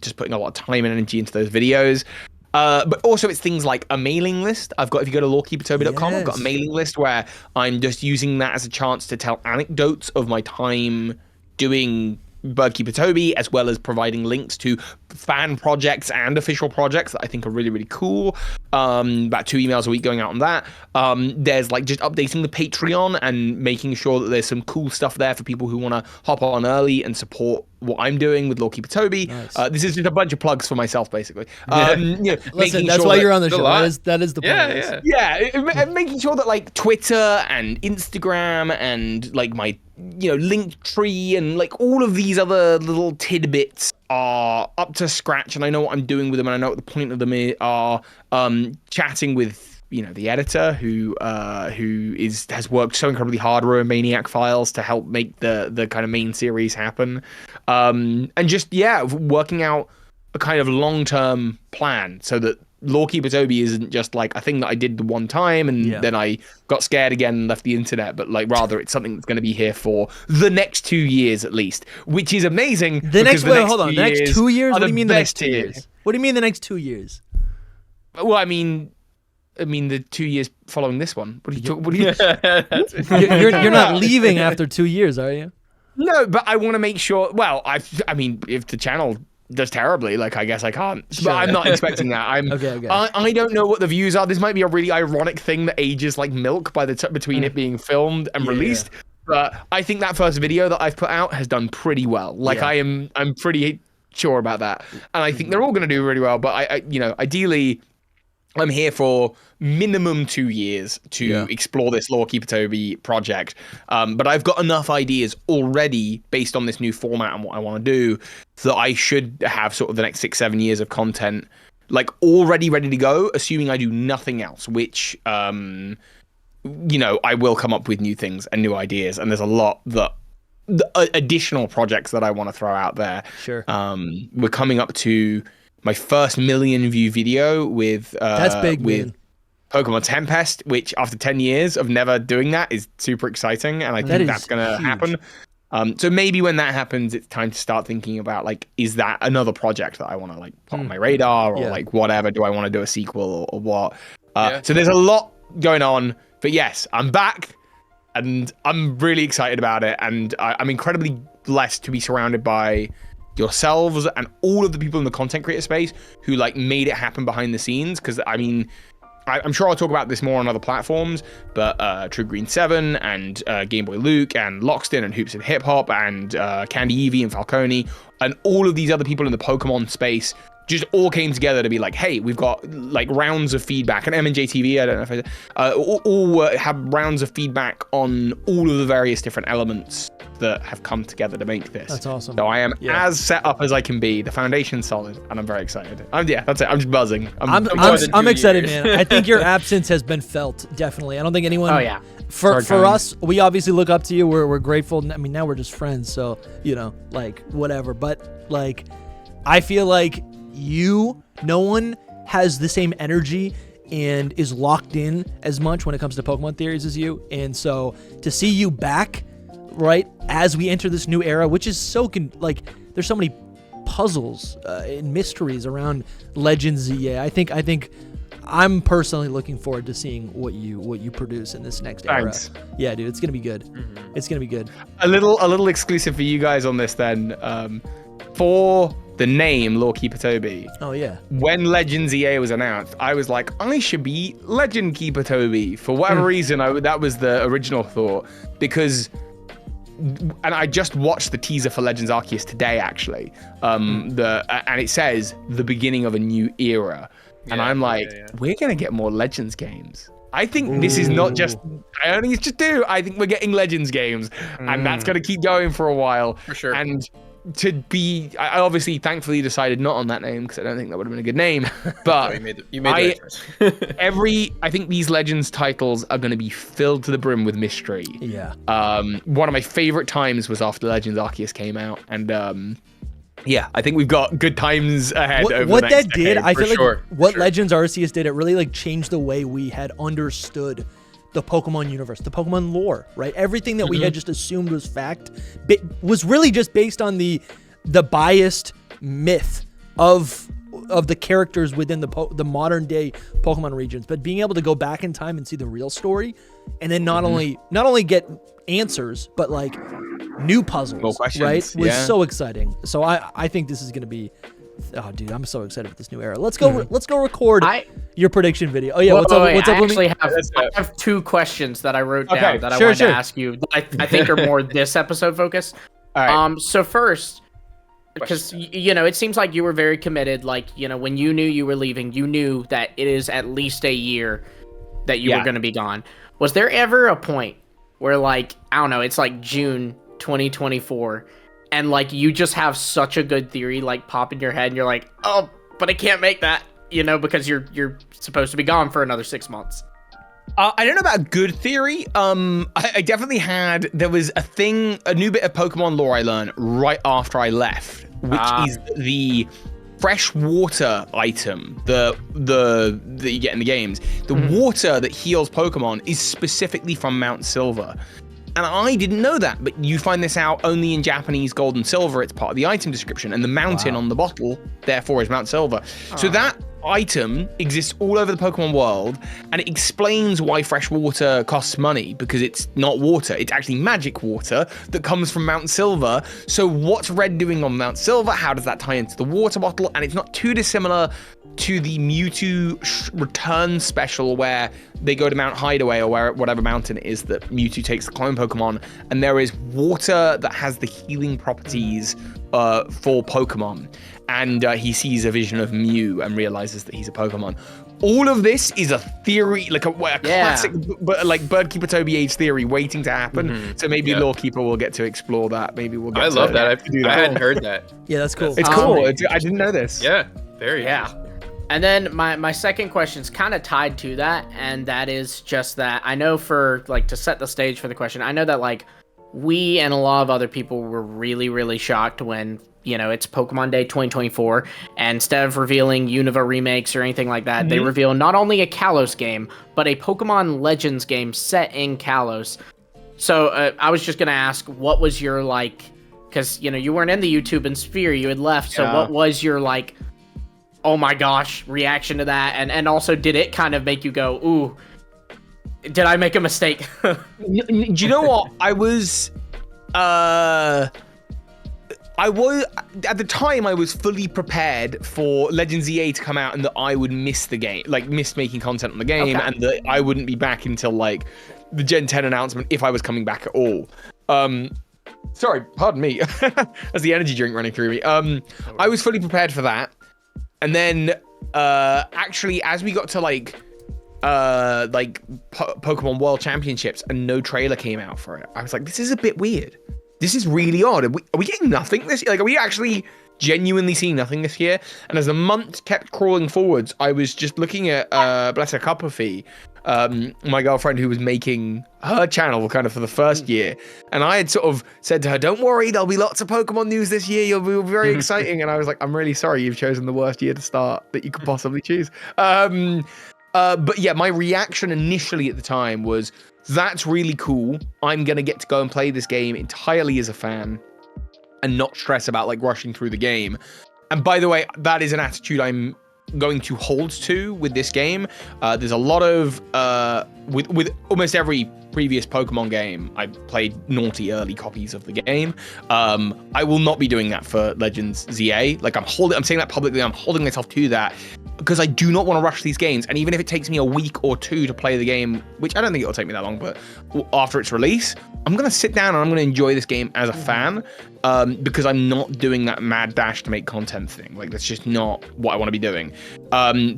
just putting a lot of time and energy into those videos. But also it's things like a mailing list. If you go to lorekeepertoby.com, I've got a mailing list where I'm just using that as a chance to tell anecdotes of my time doing BirdkeeperToby, as well as providing links to fan projects and official projects that I think are really, really cool. About 2 emails a week going out on that. There's like just updating the Patreon and making sure that there's some cool stuff there for people who want to hop on early and support what I'm doing with Lawkeeper Toby. Nice. This is just a bunch of plugs for myself, basically. Listen, that's why you're on the show. That is the point. Making sure that like Twitter and Instagram and like my link tree and like all of these other little tidbits are up to scratch, and I know what I'm doing with them, and I know what the point of them are. Chatting with the editor who has worked so incredibly hard on Maniac Files to help make the kind of main series happen, and just working out a kind of long-term plan so that Lawkeeper Toby isn't just like a thing that I did the one time and then I got scared again and left the internet, but like rather it's something that's going to be here for the next 2 years at least, which is amazing. The next 2 years? What do you mean the next 2 years? What do you mean the next 2 years? Well, I mean the 2 years following this one. What are you You're not leaving after 2 years, are you? No, but I want to make sure. Well, I mean, if the channel does terribly, like I guess I can't. Sure. But I'm not expecting that. Okay. I don't know what the views are. This might be a really ironic thing that ages like milk by the between it being filmed and released. But I think that first video that I've put out has done pretty well. Like I'm pretty sure about that, and I think they're all going to do really well. But I ideally, I'm here for minimum 2 years to explore this Lawkeeper Toby project. But I've got enough ideas already based on this new format and what I want to do that I should have sort of the next 6-7 years of content like already ready to go, assuming I do nothing else, which, I will come up with new things and new ideas. And there's a lot that additional projects that I want to throw out there. Sure. We're coming up to my first 1 million view video with that's big, with Pokemon Tempest, which after 10 years of never doing that is super exciting, and I think that's gonna happen. So maybe when that happens, it's time to start thinking about like, is that another project that I want to like put on my radar, or like whatever? Do I want to do a sequel or what? So there's a lot going on, but yes, I'm back, and I'm really excited about it, and I'm incredibly blessed to be surrounded by yourselves and all of the people in the content creator space who like made it happen behind the scenes. Because I mean, I'm sure I'll talk about this more on other platforms, but True Green 7 and Game Boy Luke and Lockstin and Hoops and Hip Hop and Candy Eevee and Falcone and all of these other people in the Pokemon space just all came together to be like, hey, we've got like rounds of feedback, and M&J TV, I don't know if all have rounds of feedback on all of the various different elements that have come together to make this. That's awesome. So I am as set up as I can be. The foundation's solid, and I'm very excited. That's it. I'm just buzzing. I'm excited, man. I think your absence has been felt, definitely. I don't think anyone. Oh yeah. For us, we obviously look up to you. We're grateful. I mean, now we're just friends, so like whatever. But like, I feel like no one has the same energy and is locked in as much when it comes to Pokemon theories as you. And so to see you back, right, as we enter this new era, which is so there's so many puzzles and mysteries around Legends ZA. I think I'm personally looking forward to seeing what you produce in this next era. Yeah, dude, it's gonna be good. Mm-hmm. It's gonna be good. A little exclusive for you guys on this then. For the name Lawkeeper Toby. Oh yeah. When Legends EA was announced, I was like, I should be Legend Keeper Toby. For whatever reason, that was the original thought, because. And I just watched the teaser for Legends Arceus today, actually. And it says the beginning of a new era, and I'm like, we're gonna get more Legends games. I think this is not just. I don't think it's just two. I think we're getting Legends games, and that's gonna keep going for a while. For sure. And I obviously, thankfully, decided not on that name because I don't think that would have been a good name. But you made the right choice. I think these Legends titles are going to be filled to the brim with mystery. Yeah. One of my favorite times was after Legends Arceus came out, and I think we've got good times ahead. What that did, I feel like what sure. Legends Arceus did, it really like changed the way we had understood the Pokemon universe, the Pokemon lore, right? Everything that we had just assumed was fact was really just based on the biased myth of the characters within the modern day Pokemon regions. But being able to go back in time and see the real story, and then not only get answers, but like new puzzles, right? Was so exciting. So I think this is gonna be. Oh, dude, I'm so excited for this new era. Let's go record your prediction video. Oh yeah, what's up? I have two questions that I wrote down that I wanted to ask you. I think are more this episode focused. All right. So first, because it seems like you were very committed. Like, when you knew you were leaving, you knew that it is at least a year that you were going to be gone. Was there ever a point where, like, I don't know, it's like June 2024, and like you just have such a good theory like pop in your head, and you're like, oh, but I can't make that, because you're supposed to be gone for another 6 months? I don't know about good theory. I definitely there was a new bit of Pokemon lore I learned right after I left, which is the fresh water item, the that you get in the games. The water that heals Pokemon is specifically from Mount Silver. And I didn't know that, but you find this out only in Japanese Gold and Silver. It's part of the item description, and the mountain on the bottle, therefore, is Mount Silver. So that item exists all over the Pokemon world, and it explains why fresh water costs money, because it's not water, it's actually magic water that comes from Mount Silver. So what's Red doing on Mount Silver? How does that tie into the water bottle? And it's not too dissimilar to the Mewtwo return special, where they go to Mount Hideaway, or whatever mountain it is that Mewtwo takes the clone Pokemon, and there is water that has the healing properties for Pokemon. And he sees a vision of Mew and realizes that he's a Pokemon. All of this is a theory, like a classic, like Birdkeeper Toby age theory waiting to happen. So maybe Lorekeeper will get to explore that. Maybe we'll get I love that. I hadn't heard that. Yeah, that's cool. It's cool. I didn't know this. Yeah, very. Yeah. And then my second question is kind of tied to that, and that is just that I know, for like, to set the stage for the question, I know that like we and a lot of other people were really, really shocked when, it's Pokemon Day 2024, and instead of revealing Unova remakes or anything like that, they reveal not only a Kalos game, but a Pokemon Legends game set in Kalos. So I was just going to ask, what was your, like, because, you weren't in the YouTube and Sphere, you had left, so what was your, like, oh my gosh reaction to that? And also, did it kind of make you go, ooh, did I make a mistake? Do you know what? I was at the time, I was fully prepared for Legends EA to come out and that I would miss the game, like miss making content on the game, and that I wouldn't be back until like the Gen 10 announcement, if I was coming back at all. Sorry, pardon me. That's the energy drink running through me. I was fully prepared for that. And then actually, as we got to Pokemon World Championships and no trailer came out for it, I was like, this is a bit weird. This is really odd. Are we getting nothing this year? Like, are we actually genuinely seeing nothing this year? And as the month kept crawling forwards, I was just looking at bless her Cupperfee, my girlfriend, who was making her channel kind of for the first year, and I had sort of said to her, don't worry, there'll be lots of Pokemon news this year, you'll be very exciting. And I was like, I'm really sorry, you've chosen the worst year to start that you could possibly choose. But yeah, my reaction initially at the time was, that's really cool. I'm gonna get to go and play this game entirely as a fan and not stress about like rushing through the game. And by the way, that is an attitude I'm going to hold to with this game. There's a lot of with almost every previous Pokemon game, I played naughty early copies of the game. I will not be doing that for Legends ZA. Like, I'm saying that publicly, I'm holding myself to that, because I do not want to rush these games. And even if it takes me a week or two to play the game, which I don't think it'll take me that long, but after its release, I'm going to sit down and I'm going to enjoy this game as a fan, because I'm not doing that mad dash to make content thing. Like, that's just not what I want to be doing.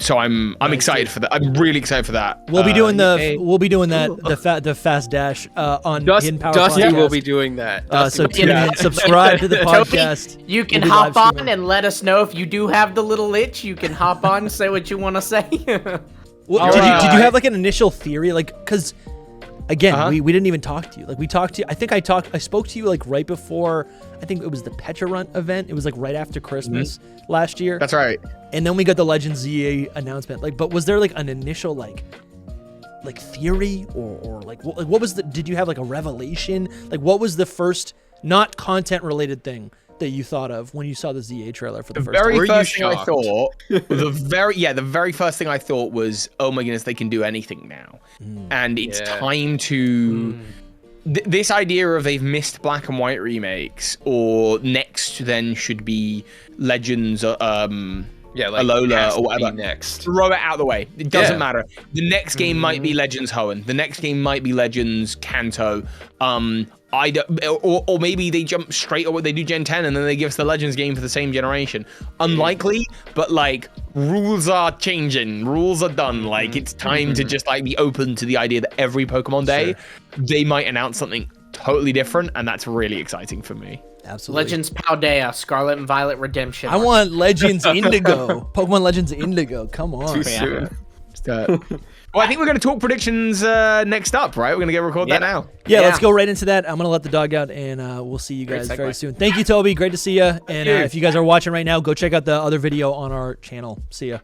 So I'm excited for that. I'm really excited for that. We'll be doing the fast dash on Hidden Power Dusty Podcast. will be doing that. So tune in, subscribe to the podcast. Toby, you can hop on and let us know if you do have the little itch. You can hop on and say what you want to say. Well, did you have like an initial theory, like, because again, we didn't even talk to you. Like, we talked to you. I spoke to you like right before, I think it was the Petra Run event. It was like right after Christmas last year. That's right. And then we got the Legends ZA announcement. Like, but was there like an initial like theory or like what was did you have like a revelation? Like, what was the first not content related thing that you thought of when you saw the ZA trailer for the first time? The very first thing I thought was, oh my goodness, they can do anything now. And it's time to... This idea of they've missed black and white remakes, or next then should be Legends, Alola or whatever. Next. Throw it out of the way. It doesn't matter. The next game might be Legends Hoenn. The next game might be Legends Kanto. or maybe they jump straight away. They do Gen 10 and then they give us the Legends game for the same generation. Unlikely, but like rules are changing. Rules are done. Like it's time to just like be open to the idea that every Pokemon Day they might announce something totally different, and that's really exciting for me. Absolutely. Legends Paldea, Scarlet and Violet Redemption. I want Legends Indigo. Pokemon Legends Indigo. Come on. Too soon. Well, I think we're going to talk predictions next up, right? We're going to record that now. Yeah, let's go right into that. I'm going to let the dog out, and we'll see you guys very soon. Thank you, Toby. Great to see you. And if you guys are watching right now, go check out the other video on our channel. See ya.